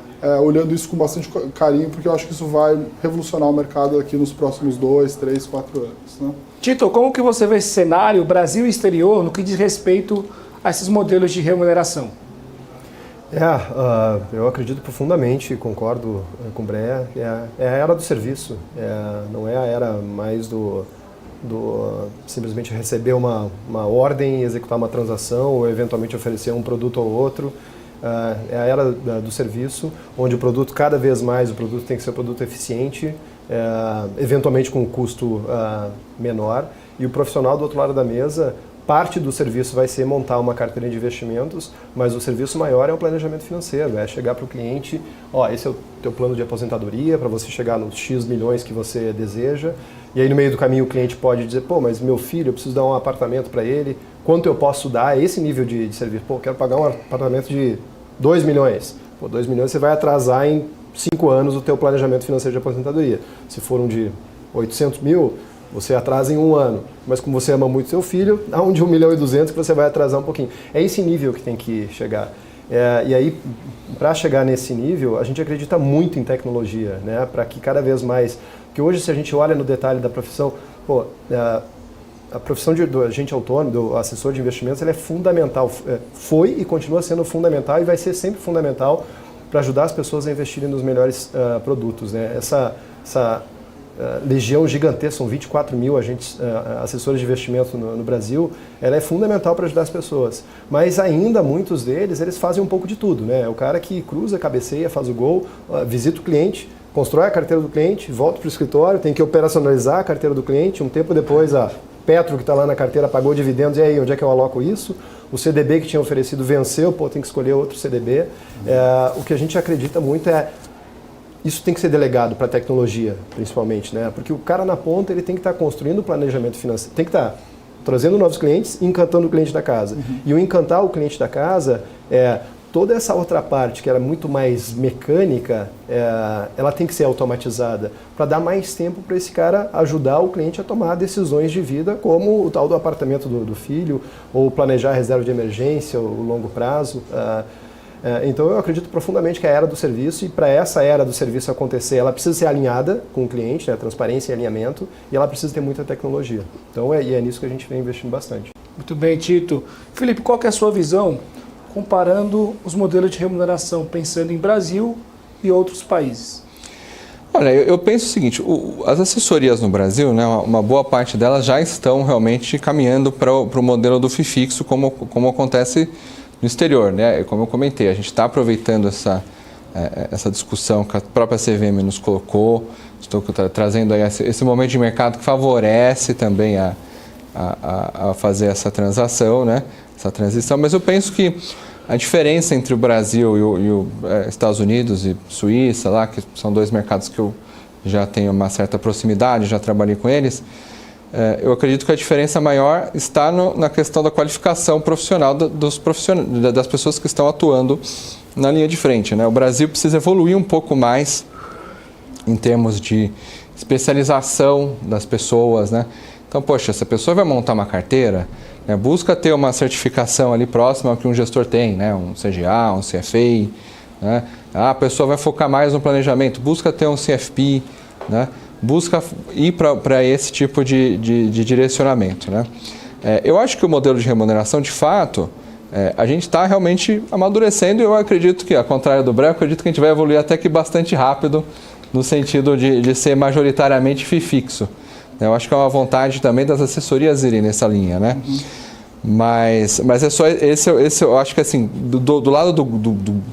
olhando isso com bastante carinho, porque eu acho que isso vai revolucionar o mercado aqui nos próximos 2, 3, 4 anos. Né? Tito, como que você vê esse cenário, Brasil e exterior, no que diz respeito a esses modelos de remuneração? Eu acredito profundamente, concordo com o Breia, é a era do serviço, não é a era mais do simplesmente receber uma ordem, executar uma transação ou eventualmente oferecer um produto ou outro. É a era do serviço, onde o produto, cada vez mais, o produto tem que ser um produto eficiente, eventualmente com um custo menor, e o profissional do outro lado da mesa, parte do serviço vai ser montar uma carteira de investimentos, mas o serviço maior é o planejamento financeiro, é chegar para o cliente, esse é o teu plano de aposentadoria, para você chegar nos X milhões que você deseja, e aí no meio do caminho o cliente pode dizer, mas meu filho, eu preciso dar um apartamento para ele, quanto eu posso dar, esse nível de serviço, eu quero pagar um apartamento de 2 milhões, 2 milhões você vai atrasar em 5 anos o teu planejamento financeiro de aposentadoria, se for um de 800 mil, você atrasa em 1 ano, mas como você ama muito seu filho, há um de 1.200.000 que você vai atrasar um pouquinho. É esse nível que tem que chegar. E aí, para chegar nesse nível, a gente acredita muito em tecnologia, né? Para que cada vez mais... Porque hoje, se a gente olha no detalhe da profissão, a profissão do agente autônomo, do assessor de investimentos, ela é fundamental. Foi e continua sendo fundamental e vai ser sempre fundamental para ajudar as pessoas a investirem nos melhores produtos, né? Essa legião gigantesca, são 24 mil agentes, assessores de investimento no Brasil, ela é fundamental para ajudar as pessoas. Mas ainda muitos deles, eles fazem um pouco de tudo, né? É o cara que cruza, cabeceia, faz o gol, visita o cliente, constrói a carteira do cliente, volta para o escritório, tem que operacionalizar a carteira do cliente, um tempo depois a Petro que está lá na carteira pagou dividendos, e aí, onde é que eu aloco isso? O CDB que tinha oferecido venceu, tem que escolher outro CDB. O que a gente acredita muito isso tem que ser delegado para a tecnologia, principalmente, né? Porque o cara na ponta ele tem que estar construindo o planejamento financeiro, tem que estar trazendo novos clientes, encantando o cliente da casa. E o encantar o cliente da casa toda essa outra parte que era muito mais mecânica, ela tem que ser automatizada para dar mais tempo para esse cara ajudar o cliente a tomar decisões de vida, como o tal do apartamento do filho, ou planejar a reserva de emergência, o longo prazo. Então eu acredito profundamente que é a era do serviço, e para essa era do serviço acontecer, ela precisa ser alinhada com o cliente, né, transparência e alinhamento, e ela precisa ter muita tecnologia. Então é nisso que a gente vem investindo bastante. Muito bem, Tito. Felipe, qual que é a sua visão comparando os modelos de remuneração, pensando em Brasil e outros países? Olha, eu penso o seguinte, as assessorias no Brasil, né, uma boa parte delas já estão realmente caminhando para o modelo do FII fixo, como acontece no exterior, né? Como eu comentei, a gente está aproveitando essa discussão que a própria CVM nos colocou. Estou trazendo aí esse momento de mercado que favorece também a fazer essa transação, né? Essa transição. Mas eu penso que a diferença entre o Brasil e os Estados Unidos e Suíça, lá, que são dois mercados que eu já tenho uma certa proximidade, já trabalhei com eles, eu acredito que a diferença maior está na questão da qualificação profissional das pessoas que estão atuando na linha de frente, né? O Brasil precisa evoluir um pouco mais em termos de especialização das pessoas, né? Então, poxa, se a pessoa vai montar uma carteira, né, busca ter uma certificação ali próxima ao que um gestor tem, né? Um CGA, um CFA, né? A pessoa vai focar mais no planejamento, busca ter um CFP, né? Busca ir para esse tipo de direcionamento, né? Eu acho que o modelo de remuneração, de fato, a gente está realmente amadurecendo e eu acredito que, ao contrário do Breu, acredito que a gente vai evoluir até que bastante rápido no sentido de ser majoritariamente FII fixo. Eu acho que é uma vontade também das assessorias irem nessa linha, né? Uhum. Mas é só esse eu acho que assim, do lado do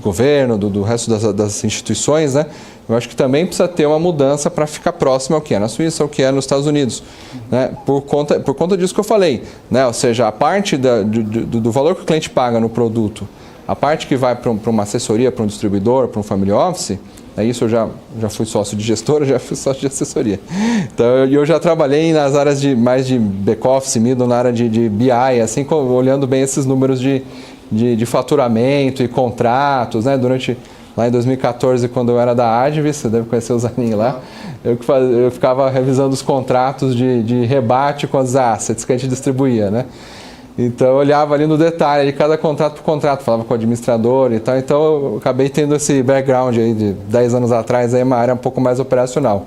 governo, do resto das instituições, né? Eu acho que também precisa ter uma mudança para ficar próximo ao que é na Suíça, ao que é nos Estados Unidos, né? Por conta disso que eu falei, né? Ou seja, a parte do valor que o cliente paga no produto, a parte que vai para uma assessoria, para um distribuidor, para um family office, isso eu já fui sócio de gestora, já fui sócio de assessoria. Então, eu já trabalhei nas áreas mais de back-office, middle, na área de BI, assim, olhando bem esses números de faturamento e contratos, né? Lá em 2014, quando eu era da Advis, você deve conhecer o Zanin lá, eu ficava revisando os contratos de rebate com as assets que a gente distribuía, né? Então, eu olhava ali no detalhe, de cada contrato por contrato, falava com o administrador e tal. Então, eu acabei tendo esse background aí de 10 anos atrás, aí uma área um pouco mais operacional.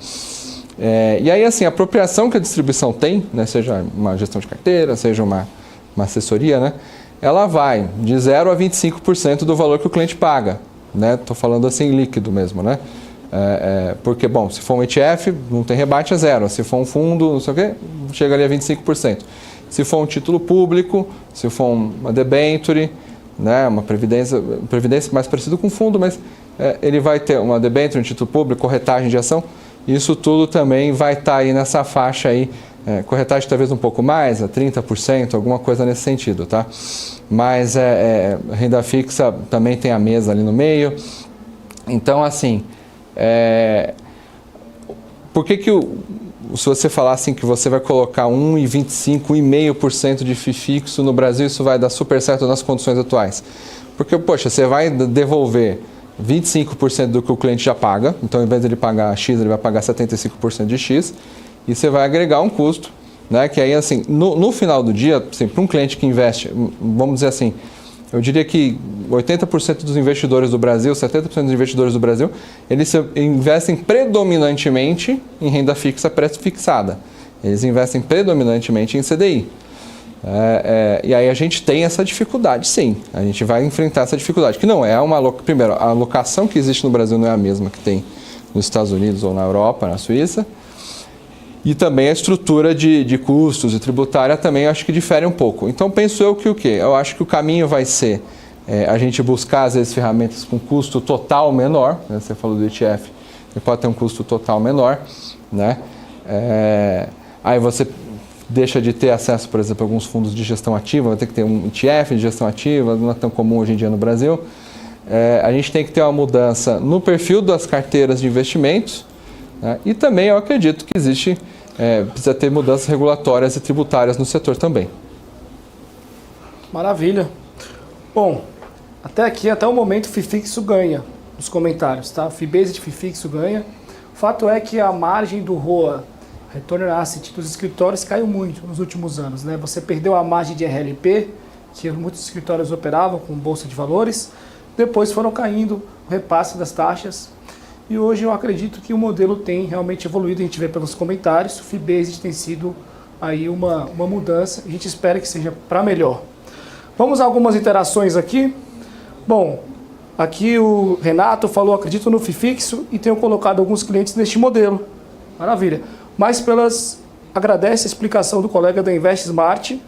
E aí, assim, a apropriação que a distribuição tem, né, seja uma gestão de carteira, seja uma assessoria, né, ela vai de 0% a 25% do valor que o cliente paga. Estou falando assim líquido mesmo, né? Porque, bom, se for um ETF, não tem rebate, é 0%. Se for um fundo, não sei o quê, chega ali a 25%. Se for um título público, se for uma debenture, né, uma previdência mais parecido com fundo, mas ele vai ter uma debenture, um título público, corretagem de ação, isso tudo também vai estar aí nessa faixa aí, corretagem talvez um pouco mais, a 30%, alguma coisa nesse sentido, tá? Mas renda fixa também tem a mesa ali no meio. Então, assim, por que se você falar assim que você vai colocar 1,25%, 1,5% de FII fixo no Brasil, isso vai dar super certo nas condições atuais? Porque, poxa, você vai devolver 25% do que o cliente já paga, então, ao invés de ele pagar X, ele vai pagar 75% de X, e você vai agregar um custo, né? Que aí, assim, no final do dia, assim, para um cliente que investe, vamos dizer assim, eu diria que 80% dos investidores do Brasil, 70% dos investidores do Brasil, eles investem predominantemente em renda fixa pré-fixada. Eles investem predominantemente em CDI. E aí a gente tem essa dificuldade, sim. A gente vai enfrentar essa dificuldade, que não é primeiro, a alocação que existe no Brasil não é a mesma que tem nos Estados Unidos ou na Europa, na Suíça. E também a estrutura de custos e tributária também acho que difere um pouco. Então, penso eu que o quê? Eu acho que o caminho vai ser a gente buscar, às vezes, ferramentas com custo total menor. Né? Você falou do ETF, ele pode ter um custo total menor. Né? Aí você deixa de ter acesso, por exemplo, a alguns fundos de gestão ativa, vai ter que ter um ETF de gestão ativa, não é tão comum hoje em dia no Brasil. A gente tem que ter uma mudança no perfil das carteiras de investimentos. E também eu acredito que precisa ter mudanças regulatórias e tributárias no setor também. Maravilha. Bom, até o momento o FII fixo ganha nos comentários, tá? O FIBase de FII fixo ganha. O fato é que a margem do ROA, Return on Asset, dos escritórios caiu muito nos últimos anos, né? Você perdeu a margem de RLP, que muitos escritórios operavam com bolsa de valores, depois foram caindo o repasse das taxas. E hoje eu acredito que o modelo tem realmente evoluído, a gente vê pelos comentários, o FIBase tem sido aí uma mudança, a gente espera que seja para melhor. Vamos a algumas interações aqui. Bom, aqui o Renato falou, acredito no FII fixo e tenho colocado alguns clientes neste modelo. Maravilha. Mas agradece a explicação do colega da Invest Smart.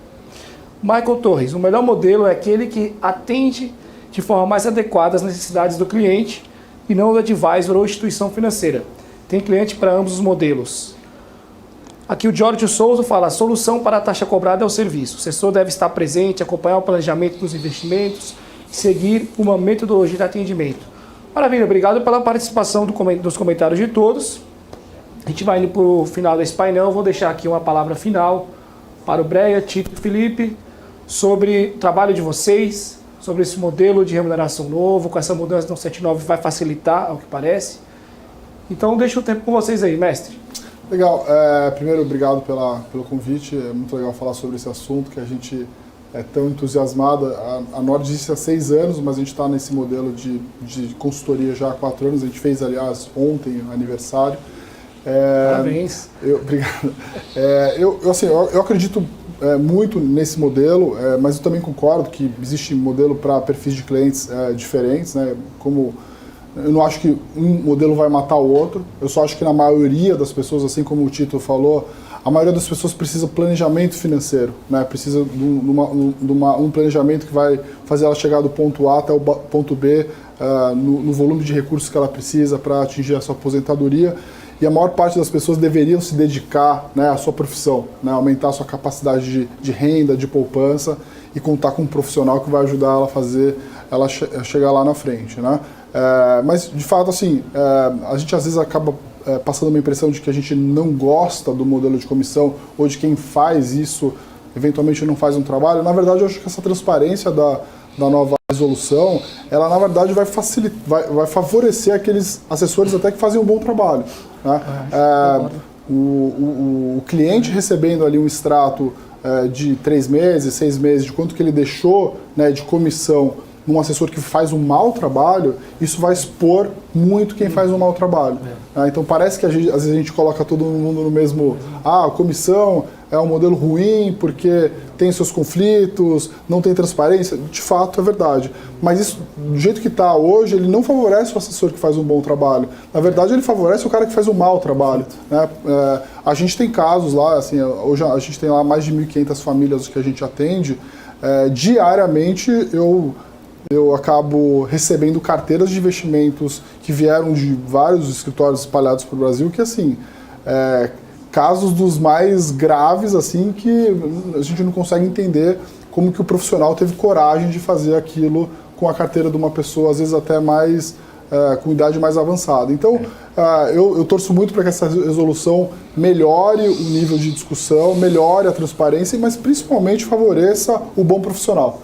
Michael Torres, o melhor modelo é aquele que atende de forma mais adequada às necessidades do cliente, e não do advisor ou instituição financeira. Tem cliente para ambos os modelos. Aqui o Giorgio Souza fala, a solução para a taxa cobrada é o serviço. O assessor deve estar presente, acompanhar o planejamento dos investimentos, seguir uma metodologia de atendimento. Maravilha, obrigado pela participação dos comentários de todos. A gente vai indo para o final desse painel, vou deixar aqui uma palavra final para o Breia, Tito e Felipe, sobre o trabalho de vocês, sobre esse modelo de remuneração novo, com essa mudança no 179 vai facilitar, ao que parece. Então deixa o tempo com vocês aí, mestre. Legal. Primeiro, obrigado pelo convite. É muito legal falar sobre esse assunto que a gente é tão entusiasmado. A Nord existe há 6 anos, mas a gente está nesse modelo de consultoria já há 4 anos. A gente fez, aliás, ontem aniversário. Parabéns. Obrigado. Eu acredito muito nesse modelo, mas eu também concordo que existe modelo para perfis de clientes diferentes, né? Eu não acho que um modelo vai matar o outro, eu só acho que na maioria das pessoas, assim como o Tito falou, a maioria das pessoas precisa de planejamento financeiro, né? Precisa de um planejamento que vai fazer ela chegar do ponto A até o ponto B no volume de recursos que ela precisa para atingir a sua aposentadoria. E a maior parte das pessoas deveriam se dedicar, né, à sua profissão, né? Aumentar a sua capacidade de renda, de poupança e contar com um profissional que vai ajudar ela a fazer ela chegar lá na frente, né? Mas, de fato, assim, a gente às vezes acaba passando uma impressão de que a gente não gosta do modelo de comissão ou de quem faz isso, eventualmente não faz um trabalho. Na verdade, eu acho que essa transparência da nova resolução, ela, na verdade, vai favorecer aqueles assessores até que fazem um bom trabalho, né? O cliente recebendo ali um extrato de 3 meses, 6 meses, de quanto que ele deixou, né, de comissão num assessor que faz um mau trabalho, isso vai expor muito quem faz um mau trabalho. Então parece que às vezes a gente coloca todo mundo no mesmo... a comissão é um modelo ruim porque tem seus conflitos, não tem transparência. De fato, é verdade. Mas isso, do jeito que está hoje, ele não favorece o assessor que faz um bom trabalho. Na verdade, ele favorece o cara que faz um mau trabalho, né? A gente tem casos lá, assim, hoje a gente tem lá mais de 1.500 famílias que a gente atende. Diariamente, eu acabo recebendo carteiras de investimentos que vieram de vários escritórios espalhados pelo Brasil, que assim, casos dos mais graves, assim, que a gente não consegue entender como que o profissional teve coragem de fazer aquilo com a carteira de uma pessoa, às vezes até mais, com idade mais avançada. Então, eu torço muito para que essa resolução melhore o nível de discussão, melhore a transparência, mas principalmente favoreça o bom profissional.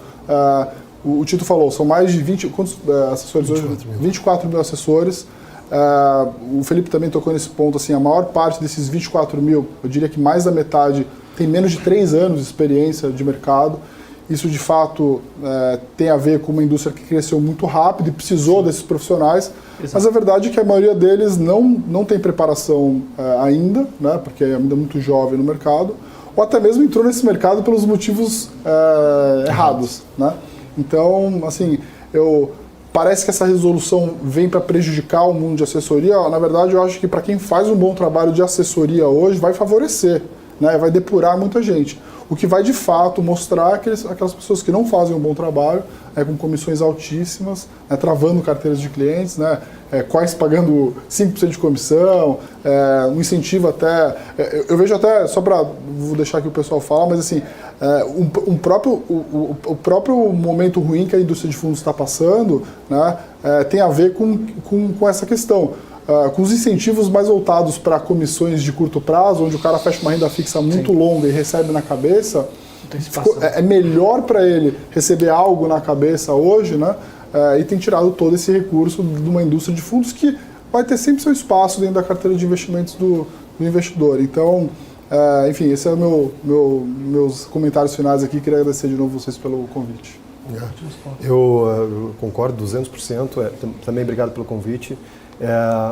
O Tito falou, são mais de 20... Quantos assessores hoje? 24 mil assessores. O Felipe também tocou nesse ponto, assim, a maior parte desses 24 mil, eu diria que mais da metade, tem menos de 3 anos de experiência de mercado. Isso, de fato, tem a ver com uma indústria que cresceu muito rápido e precisou desses profissionais. Exato. Mas a verdade é que a maioria deles não tem preparação ainda, né, porque é ainda muito jovem no mercado, ou até mesmo entrou nesse mercado pelos motivos errados, né? Então, assim, parece que essa resolução vem para prejudicar o mundo de assessoria. Na verdade, eu acho que para quem faz um bom trabalho de assessoria hoje, vai favorecer, né? Vai depurar muita gente. O que vai, de fato, mostrar aquelas pessoas que não fazem um bom trabalho, com comissões altíssimas, travando carteiras de clientes, né? Quais pagando 5% de comissão, um incentivo até... Eu vejo até, vou deixar aqui o pessoal falar, mas assim, o próprio momento ruim que a indústria de fundos está passando, né, tem a ver com essa questão. Com os incentivos mais voltados para comissões de curto prazo, onde o cara fecha uma renda fixa muito longa e recebe na cabeça, é melhor para ele receber algo na cabeça hoje, né? E tem tirado todo esse recurso de uma indústria de fundos que vai ter sempre seu espaço dentro da carteira de investimentos do investidor. Então, enfim, esse é meus comentários finais aqui. Queria agradecer de novo vocês pelo convite. Eu concordo 200%. Também obrigado pelo convite.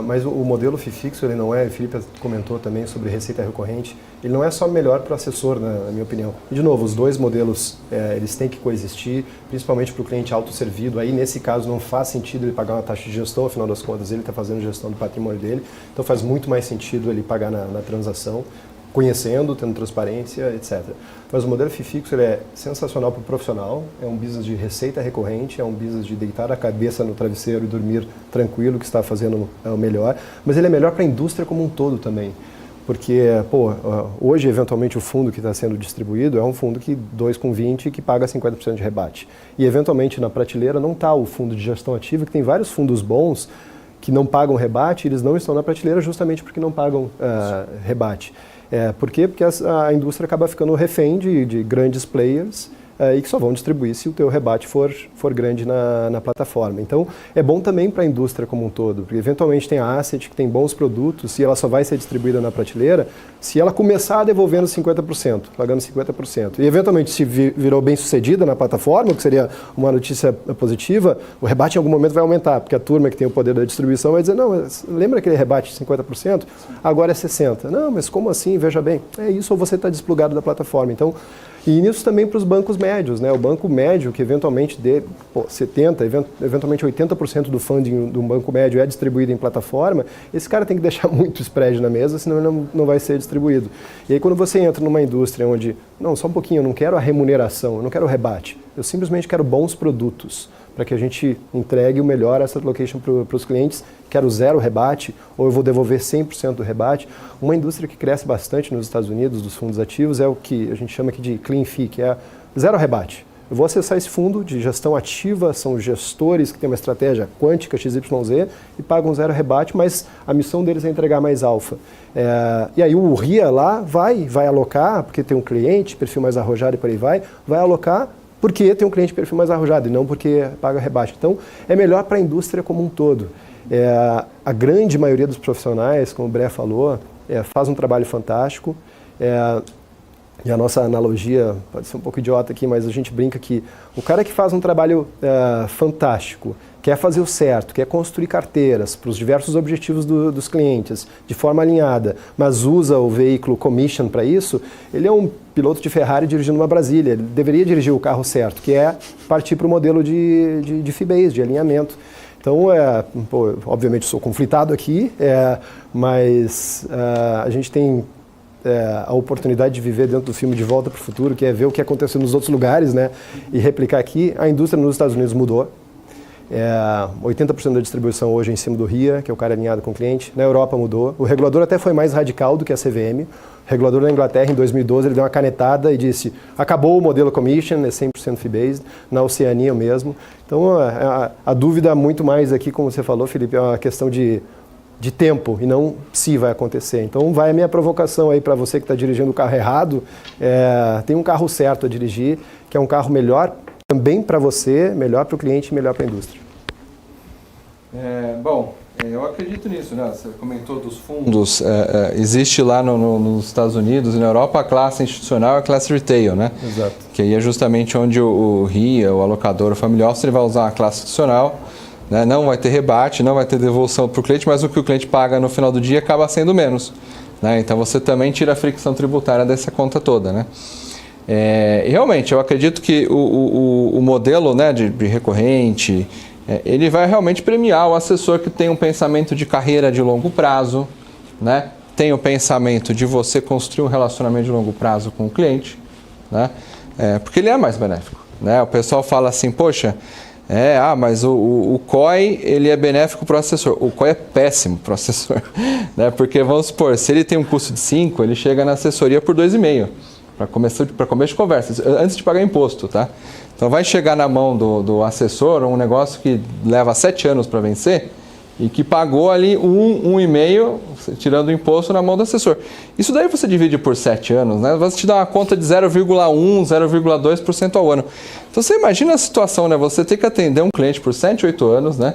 Mas o modelo FII fixo, ele não é, o Felipe comentou também sobre receita recorrente, ele não é só melhor para o assessor, né, na minha opinião. E, de novo, os dois modelos, eles têm que coexistir, principalmente para o cliente autosservido. Aí, nesse caso, não faz sentido ele pagar uma taxa de gestão, afinal das contas, ele está fazendo gestão do patrimônio dele, então faz muito mais sentido ele pagar na transação. conhecendo, tendo transparência, etc. Mas o modelo FII fixo ele é sensacional para o profissional, é um business de receita recorrente, é um business de deitar a cabeça no travesseiro e dormir tranquilo, que está fazendo o melhor, mas ele é melhor para a indústria como um todo também. Porque, hoje, eventualmente, o fundo que está sendo distribuído é um fundo que 2,20 que paga 50% de rebate. E, eventualmente, na prateleira não está o fundo de gestão ativa, que tem vários fundos bons que não pagam rebate, eles não estão na prateleira justamente porque não pagam rebate. Por quê? Porque a indústria acaba ficando refém de grandes players e que só vão distribuir se o teu rebate for grande na plataforma. Então, é bom também para a indústria como um todo, porque eventualmente tem a asset que tem bons produtos e ela só vai ser distribuída na prateleira se ela começar devolvendo 50%, pagando 50%. E eventualmente, se virou bem sucedida na plataforma, o que seria uma notícia positiva, o rebate em algum momento vai aumentar, porque a turma que tem o poder da distribuição vai dizer, não, lembra aquele rebate de 50%? Agora é 60%. Não, mas como assim? Veja bem, é isso ou você está desplugado da plataforma. Então, e nisso também para os bancos médios, né? O banco médio, que eventualmente 70%, eventualmente 80% do funding de um banco médio é distribuído em plataforma, esse cara tem que deixar muito spread na mesa, senão ele não vai ser distribuído. E aí quando você entra numa indústria onde, não, só um pouquinho, eu não quero a remuneração, eu não quero o rebate, eu simplesmente quero bons produtos, para que a gente entregue o melhor asset allocation para os clientes, quero zero rebate, ou eu vou devolver 100% do rebate. Uma indústria que cresce bastante nos Estados Unidos, dos fundos ativos, é o que a gente chama aqui de clean fee, que é zero rebate. Eu vou acessar esse fundo de gestão ativa, são gestores que têm uma estratégia quântica XYZ e pagam zero rebate, mas a missão deles é entregar mais alfa. E aí o RIA lá vai alocar, porque tem um cliente, perfil mais arrojado e por aí vai alocar, porque tem um cliente de perfil mais arrojado e não porque paga rebate. Então, é melhor para a indústria como um todo. A grande maioria dos profissionais, como o Bré falou, faz um trabalho fantástico. E a nossa analogia, pode ser um pouco idiota aqui, mas a gente brinca que o cara que faz um trabalho fantástico, quer fazer o certo, quer construir carteiras para os diversos objetivos dos clientes de forma alinhada, mas usa o veículo commission para isso, ele é um piloto de Ferrari dirigindo uma Brasília. Ele deveria dirigir o carro certo, que é partir para o modelo de fee-based, de alinhamento. Então, obviamente sou conflitado aqui, mas a gente tem a oportunidade de viver dentro do filme De Volta para o Futuro, que é ver o que aconteceu nos outros lugares, né, e replicar aqui. A indústria nos Estados Unidos mudou. 80% da distribuição hoje é em cima do RIA, que é o cara alinhado com o cliente. Na Europa mudou. O regulador até foi mais radical do que a CVM. O regulador da Inglaterra, em 2012, ele deu uma canetada e disse, acabou o modelo commission, é 100% fee-based, na Oceania mesmo. Então, a dúvida muito mais aqui, como você falou, Felipe, é uma questão de tempo e não se vai acontecer. Então, vai a minha provocação aí para você que está dirigindo o carro errado. Tem um carro certo a dirigir, que é um carro melhor também para você, melhor para o cliente e melhor para a indústria. Eu acredito nisso, né? Você comentou dos fundos. Existe lá nos Estados Unidos e na Europa a classe institucional e a classe retail, né? Exato. Que aí é justamente onde o RIA, o alocador, o family office, ele vai usar a classe institucional, né? Não vai ter rebate, não vai ter devolução para o cliente, mas o que o cliente paga no final do dia acaba sendo menos, né? Então você também tira a fricção tributária dessa conta toda, né? E realmente, eu acredito que o modelo, né, de recorrente, ele vai realmente premiar o assessor que tem um pensamento de carreira de longo prazo, né? Tem o pensamento de você construir um relacionamento de longo prazo com o cliente, né? Porque ele é mais benéfico, né? O pessoal fala assim, poxa, mas o COI ele é benéfico para o assessor. O COI é péssimo para o assessor, né? Porque vamos supor, se ele tem um custo de 5, ele chega na assessoria por 2,5. Para começo de conversa, antes de pagar imposto, tá? Então vai chegar na mão do assessor um negócio que leva 7 anos para vencer e que pagou ali 1,5, tirando o imposto na mão do assessor. Isso daí você divide por 7 anos, né? Vai te dar uma conta de 0,1, 0,2% ao ano. Então você imagina a situação, né? Você tem que atender um cliente por 7, 8 anos, né?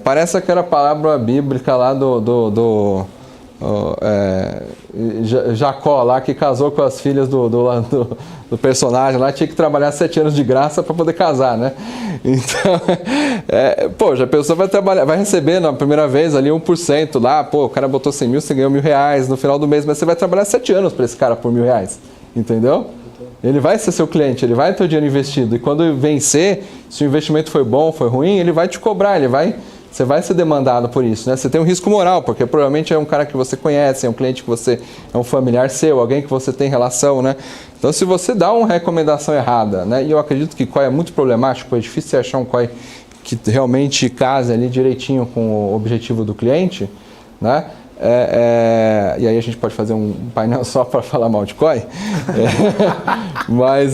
Parece aquela palavra bíblica lá Jacó lá, que casou com as filhas do personagem lá, tinha que trabalhar 7 anos de graça para poder casar, né? Então, a pessoa vai receber na primeira vez ali 1% lá, o cara botou 100 mil, você ganhou R$1.000 no final do mês, mas você vai trabalhar 7 anos para esse cara por R$1.000, entendeu? Ele vai ser seu cliente, ele vai ter o dinheiro investido, e quando vencer, se o investimento foi bom, foi ruim, ele vai te cobrar, ele vai você vai ser demandado por isso, né? Você tem um risco moral, porque provavelmente é um cara que você conhece, é um cliente que você é um familiar seu, alguém que você tem relação, né? Então, se você dá uma recomendação errada, né? E eu acredito que COI é muito problemático, é difícil você achar um COI que realmente case ali direitinho com o objetivo do cliente, né? E aí a gente pode fazer um painel só para falar mal de COI. Mas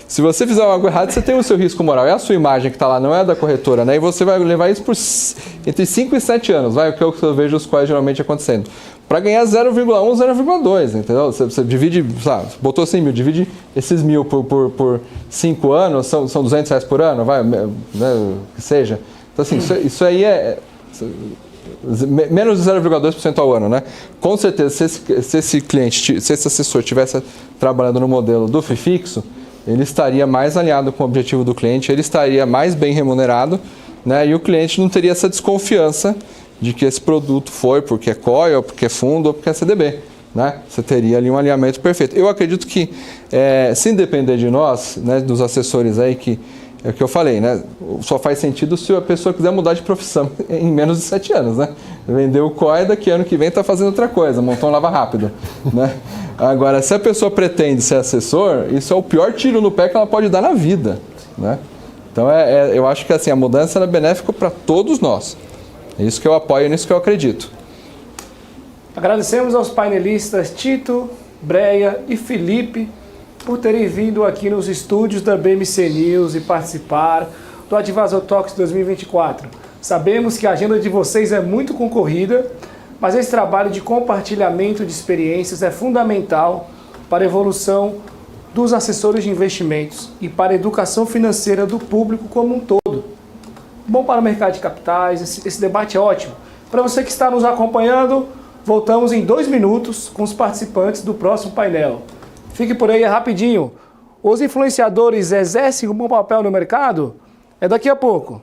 se você fizer algo errado, você tem o seu risco moral. É a sua imagem que está lá, não é a da corretora, né? E você vai levar isso por entre 5 e 7 anos, vai, que é o que eu vejo os COIs geralmente acontecendo. Para ganhar 0,1, 0,2, entendeu? Você divide, sabe, botou 100 mil, divide esses 1.000 por 5 anos, são R$200 por ano, vai, né, que seja. Então, assim, isso aí menos de 0,2% ao ano, né? Com certeza, se esse cliente, se esse assessor estivesse trabalhando no modelo do FII fixo, ele estaria mais alinhado com o objetivo do cliente, ele estaria mais bem remunerado, né? E o cliente não teria essa desconfiança de que esse produto foi porque é COI, ou porque é fundo, ou porque é CDB, né? Você teria ali um alinhamento perfeito. Eu acredito que, se depender de nós, né, dos assessores aí, que é o que eu falei, né? Só faz sentido se a pessoa quiser mudar de profissão em menos de 7 anos, né? Vendeu o COI, daqui ano que vem está fazendo outra coisa, montou um lava-rápido, né? Agora, se a pessoa pretende ser assessor, isso é o pior tiro no pé que ela pode dar na vida, né? Então, eu acho que assim, a mudança é benéfica para todos nós. É isso que eu apoio, é nisso que eu acredito. Agradecemos aos painelistas Tito, Breia e Felipe por terem vindo aqui nos estúdios da BMC News e participar do Advisor Talks 2024. Sabemos que a agenda de vocês é muito concorrida, mas esse trabalho de compartilhamento de experiências é fundamental para a evolução dos assessores de investimentos e para a educação financeira do público como um todo. Bom para o mercado de capitais, esse debate é ótimo. Para você que está nos acompanhando, voltamos em 2 minutos com os participantes do próximo painel. Fique por aí, é rapidinho. Os influenciadores exercem um bom papel no mercado? É daqui a pouco.